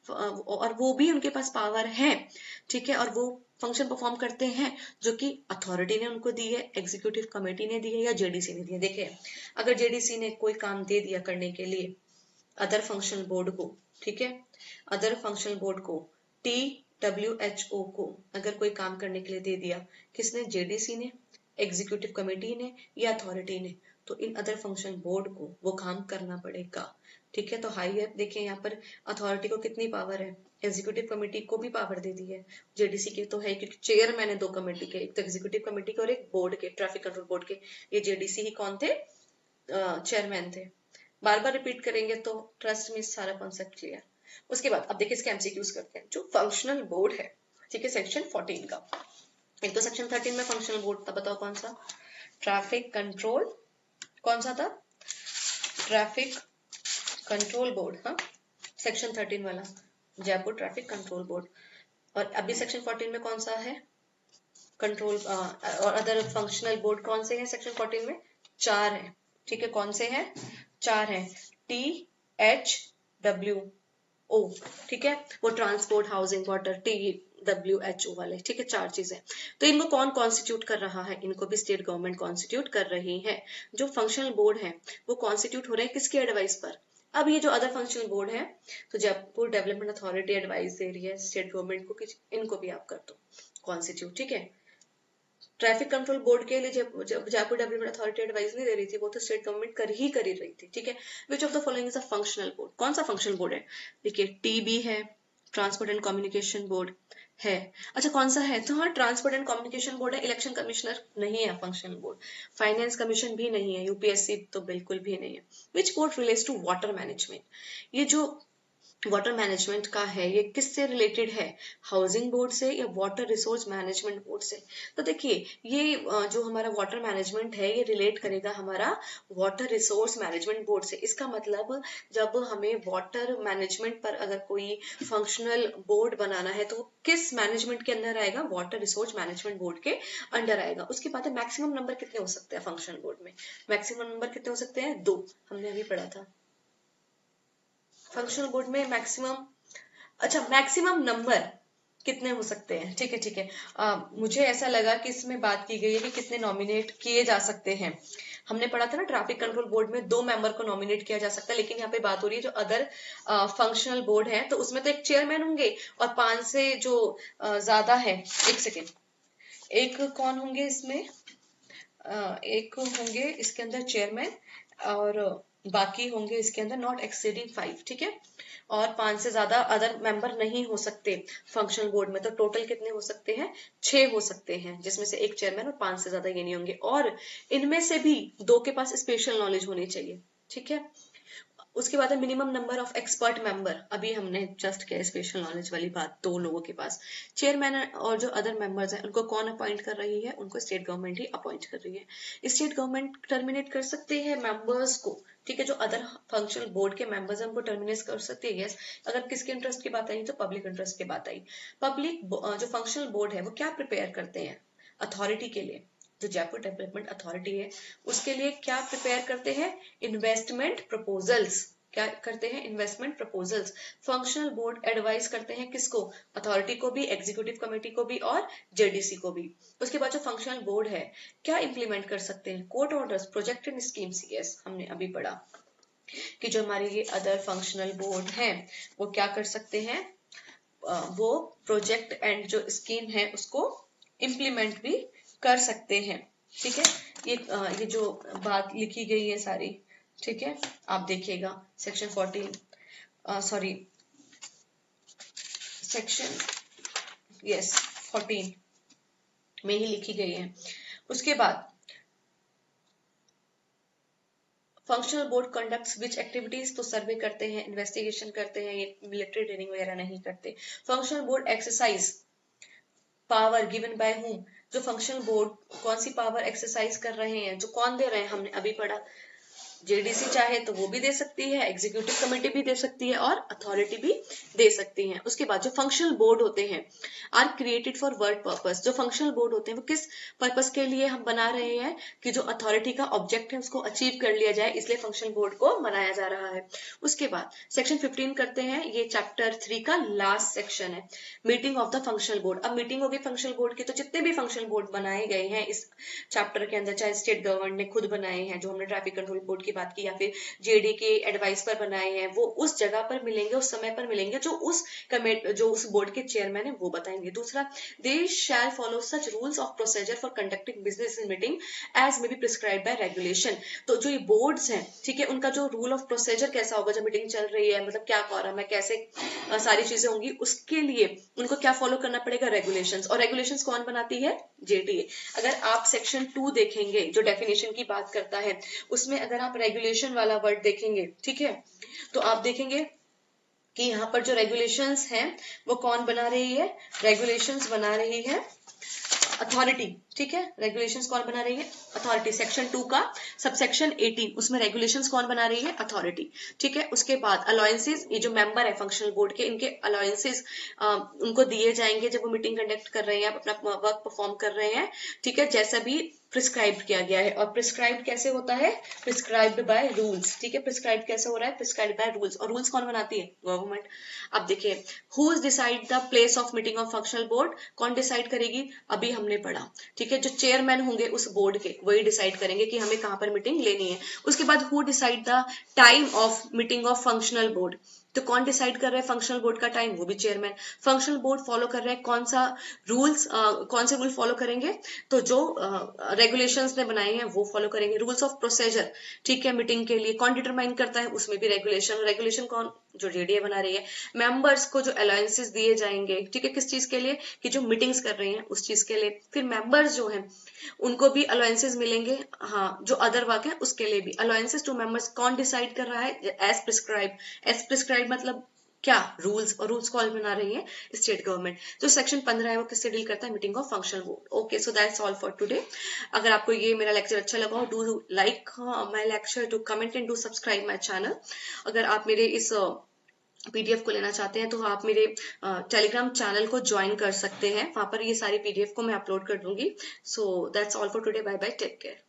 और वो भी उनके पास पावर है, ठीक है, और वो फंक्शन परफॉर्म करते हैं जो कि अथॉरिटी ने उनको दी है, एग्जीक्यूटिव कमेटी ने दी है या जेडीसी ने दी है। देखिए अगर जेडीसी ने कोई काम दे दिया करने के लिए अदर फंक्शनल बोर्ड को, ठीक है, अदर फंक्शनल बोर्ड को, TWHO को अगर कोई काम करने के लिए दे दिया, किसने? जेडीसी ने, एग्जीक्यूटिव कमेटी ने या अथॉरिटी ने, तो इन अदर फंक्शनल बोर्ड को वो काम करना पड़ेगा। ठीक है, तो हाईयर देखिए यहाँ पर अथॉरिटी को कितनी पावर है, एग्जीक्यूटिव कमेटी को भी पावर दे दी है, जेडीसी के तो है क्योंकि चेयरमैन है 2 कमेटी के, एक तो एग्जीक्यूटिव कमेटी के और एक बोर्ड के, ट्रैफिक कंट्रोल बोर्ड के। ये जेडीसी ही कौन थे? चेयरमैन थे। बार बार रिपीट करेंगे तो ट्रस्ट में सारा कॉन्सेप्ट क्लियर। उसके बाद अब देखिए इसके एमसीक्यूज करते हैं। जो फंक्शनल बोर्ड है, ठीक है, सेक्शन 14 का, एक तो सेक्शन 13 में फंक्शनल बोर्ड था, बताओ कौन सा? ट्रैफिक कंट्रोल, कौन सा था? ट्रैफिक कंट्रोल बोर्ड, हाँ, सेक्शन 13 वाला जयपुर ट्रैफिक कंट्रोल बोर्ड। और अभी सेक्शन 14 में कौन सा है? कंट्रोल और अदर फंक्शनल बोर्ड कौन से हैं सेक्शन 14 में? 4 है, ठीक है, कौन से हैं? 4 हैं, THWO, ठीक है, वो ट्रांसपोर्ट, हाउसिंग, वाटर, TWHO वाले, ठीक है, 4 चीजें। तो इनको कौन कॉन्स्टिट्यूट कर रहा है? इनको भी स्टेट गवर्नमेंट कॉन्स्टिट्यूट कर रही है। जो फंक्शनल बोर्ड है वो कॉन्स्टिट्यूट हो रहे हैं किसके एडवाइस पर? अब ये जो अदर फंक्शनल बोर्ड है, तो जयपुर डेवलपमेंट अथॉरिटी एडवाइस दे रही है स्टेट गवर्नमेंट को कि इनको भी आप कर दो कॉन्स्टिट्यूट, ठीक है। ट्रैफिक कंट्रोल बोर्ड के लिए जयपुर डेवलपमेंट अथॉरिटी एडवाइस नहीं दे रही थी, वो तो स्टेट गवर्नमेंट कर ही रही थी, ठीक है। Which of the following is a functional board? कौन सा फंक्शनल बोर्ड है? देखिए, TB है, ट्रांसपोर्ट एंड कम्युनिकेशन बोर्ड है। अच्छा, कौन सा है? तो हाँ, ट्रांसपोर्ट एंड कम्युनिकेशन बोर्ड है। इलेक्शन कमिश्नर नहीं है फंक्शनल बोर्ड। फाइनेंस कमीशन भी नहीं है। UPSC तो बिल्कुल भी नहीं है। Which board relates to water management? ये जो वाटर मैनेजमेंट का है, ये किससे रिलेटेड है? हाउसिंग बोर्ड से या वाटर रिसोर्स मैनेजमेंट बोर्ड से? तो देखिए, ये जो हमारा वाटर मैनेजमेंट है ये रिलेट करेगा हमारा वाटर रिसोर्स मैनेजमेंट बोर्ड से। इसका मतलब जब हमें वाटर मैनेजमेंट पर अगर कोई फंक्शनल बोर्ड बनाना है तो किस मैनेजमेंट के अंदर आएगा? वाटर रिसोर्स मैनेजमेंट बोर्ड के अंडर आएगा। उसके बाद मैक्सिमम नंबर कितने हो सकते हैं फंक्शनल बोर्ड में? मैक्सिमम नंबर कितने हो सकते हैं? 2, हमने अभी पढ़ा था। फंक्शनल बोर्ड में मैक्सिमम, अच्छा, मैक्सिमम नंबर कितने हो सकते हैं? ठीक है, ठीक है। मुझे ऐसा लगा कि इसमें बात की गई है कि कितने नॉमिनेट किए जा सकते हैं। हमने पढ़ा था ना, ट्रैफिक कंट्रोल बोर्ड में 2 मेंबर को नॉमिनेट किया जा सकता है, लेकिन यहाँ पे बात हो रही है जो अदर फंक्शनल बोर्ड है, तो उसमें तो एक चेयरमैन होंगे और 5 से जो ज्यादा है, एक सेकेंड, एक कौन होंगे इसमें? एक होंगे इसके अंदर चेयरमैन और बाकी होंगे इसके अंदर नॉट एक्सीडिंग 5, ठीक है। और 5 से ज्यादा अदर मेंबर नहीं हो सकते फंक्शनल बोर्ड में। तो टोटल कितने हो सकते हैं? 6 हो सकते हैं, जिसमें से एक चेयरमैन और 5 से ज्यादा ये नहीं होंगे। और इनमें से भी 2 के पास स्पेशल नॉलेज होनी चाहिए, ठीक है। उसके बाद है minimum number of expert member. अभी हमने जस्ट किया स्पेशल नॉलेज वाली बात, 2 लोगों के पास। चेयरमैन और जो अदर मेंबर्स हैं उनको कौन अपॉइंट कर रही है? उनको स्टेट गवर्नमेंट ही अपॉइंट कर रही है। स्टेट गवर्नमेंट टर्मिनेट कर सकती है मेंबर्स को, ठीक है, जो अदर फंक्शनल बोर्ड के मेंबर्स हैं उनको टर्मिनेट कर सकती है, यस। अगर किसके इंटरेस्ट की बात आई तो पब्लिक इंटरेस्ट की बात आई। पब्लिक जो फंक्शनल बोर्ड है वो क्या प्रिपेयर करते हैं अथॉरिटी के लिए? जो जयपुर डेवलपमेंट अथॉरिटी है उसके लिए क्या प्रिपेयर करते हैं? Investment proposals. क्या करते हैं? Investment proposals. Functional board advice करते हैं किसको? अथॉरिटी को भी, एग्जीक्यूटिव कमेटी को भी और JDC को भी। उसके बाद जो फंक्शनल बोर्ड है क्या इंप्लीमेंट कर सकते हैं? Court orders, project and schemes, yes, हमने अभी पढ़ा कि जो हमारे ये अदर फंक्शनल बोर्ड हैं वो क्या कर सकते हैं? वो प्रोजेक्ट एंड जो स्कीम है उसको इम्प्लीमेंट भी कर सकते हैं, ठीक है। ये जो बात लिखी गई है सारी, ठीक है, आप देखिएगा सेक्शन 14, सॉरी, सेक्शन, यस, 14 में ही लिखी गई है। उसके बाद फंक्शनल बोर्ड कंडक्ट्स विच एक्टिविटीज, तो सर्वे करते हैं, इन्वेस्टिगेशन करते हैं, ये मिलिट्री ट्रेनिंग वगैरह नहीं करते। Functional board exercise power given by whom, जो फंक्शनल बोर्ड कौन सी पावर एक्सरसाइज कर रहे हैं, जो कौन दे रहे हैं, हमने अभी पढ़ा। JDC चाहे तो वो भी दे सकती है, एग्जीक्यूटिव कमेटी भी दे सकती है और अथॉरिटी भी दे सकती है। उसके बाद जो फंक्शनल बोर्ड होते हैं are created for word purpose, जो फंक्शनल बोर्ड होते हैं वो किस पर्पस के लिए हम बना रहे हैं? कि जो अथॉरिटी का ऑब्जेक्ट है उसको अचीव कर लिया जाए, इसलिए फंक्शनल बोर्ड को बनाया जा रहा है। उसके बाद सेक्शन 15 करते हैं, ये चैप्टर 3 का लास्ट सेक्शन है, meeting of the functional board. अब मीटिंग होगी फंक्शनल बोर्ड की, तो जितने भी फंक्शनल बोर्ड बनाए गए हैं इस चैप्टर के अंदर, चाहे स्टेट गवर्नमेंट ने खुद बनाए हैं, जो हमने ट्रैफिक कंट्रोल बोर्ड की बात की, या फिर JD के एडवाइस पर बनाए हैं, वो उस जगह पर मिलेंगे, उस समय पर मिलेंगे जो उस बोर्ड के चेयरमैन है वो बताएंगे। दूसरा, they shall follow such rules of procedure for conducting business in meeting as may be prescribe by regulation. तो जो ये बोर्ड्स हैं, ठीक है, उनका जो रूल ऑफ प्रोसीजर कैसा होगा जब मीटिंग चल रही है, मतलब क्या कॉरम है, कैसे सारी चीजें होंगी, उसके लिए उनको क्या फॉलो करना पड़ेगा? रेगुलेशंस। और रेगुलेशंस कौन बनाती है? JDA। अगर आप सेक्शन 2 देखेंगे जो डेफिनेशन की बात करता है, उसमें अगर आप रेगुलेशन वाला वर्ड देखेंगे, ठीक है, तो आप देखेंगे कि यहाँ पर जो रेगुलेशंस हैं वो कौन बना रही है? रेगुलेशंस बना रही है अथॉरिटी, ठीक है। रेगुलेशंस कौन बना रही है? अथॉरिटी। सेक्शन 2 का सबसेक्शन 18, उसमें रेगुलेशंस कौन बना रही है? अथॉरिटी, ठीक है। उसके बाद अलाउंसेस, ये जो मेंबर है फंक्शनल बोर्ड के, इनके अलाउंसेस उनको दिए जाएंगे जब वो मीटिंग कंडक्ट कर रहे हैं, अपना वर्क परफॉर्म कर रहे हैं, ठीक है। जैसा भी प्रिस्क्राइब किया गया है। और प्रिस्क्राइब कैसे होता है? Prescribed by rules. ठीक है, प्रिस्क्राइब कैसे हो रहा है? Prescribe by rules. और रूल्स कौन बनाती है? गवर्नमेंट। अब देखिए, who decide the place of meeting of functional board? कौन डिसाइड करेगी? अभी हमने पढ़ा। ठीक है, जो चेयरमैन होंगे उस बोर्ड के, वही डिसाइड करेंगे कि हमें कहाँ पर मीटिंग लेनी है। उसके बाद who decide the time of meeting of functional board? तो कौन डिसाइड कर रहा है फंक्शनल बोर्ड का टाइम? वो भी चेयरमैन। फंक्शनल बोर्ड फॉलो कर रहे हैं कौन सा रूल्स, कौन से रूल फॉलो करेंगे? तो जो रेगुलेशंस ने बनाए हैं वो फॉलो करेंगे। रूल्स ऑफ प्रोसीजर, ठीक है, मीटिंग के लिए कौन डिटरमाइन करता है? उसमें भी रेगुलेशन। रेगुलेशन कौन? जो जेडीए बना रही है। मेंबर्स को जो अलाउंसेस दिए जाएंगे, ठीक है, किस चीज के लिए? कि जो मीटिंग्स कर रहे हैं उस चीज के लिए। फिर मेंबर्स जो हैं उनको भी अलाउंसेस मिलेंगे। हाँ, जो अदर वर्क है उसके लिए भी अलाउंसेस टू मेंबर्स। कौन डिसाइड कर रहा है? As prescribe. एज प्रिस्क्राइब मतलब क्या? रूल्स। और रूल्स कौन बना रही है? State government. जो सेक्शन 15 है वो किससे डील करता है? Meeting of functional board. Okay, so that's all for today. अगर आपको ये मेरा लेक्चर अच्छा लगा हो, do like my lecture, do comment and do subscribe my channel. अगर आप मेरे इस पीडीएफ को लेना चाहते हैं तो आप मेरे टेलीग्राम चैनल को ज्वाइन कर सकते हैं। वहां पर ये सारी पीडीएफ को मैं अपलोड कर दूंगी। So that's all for today. Bye bye, take care.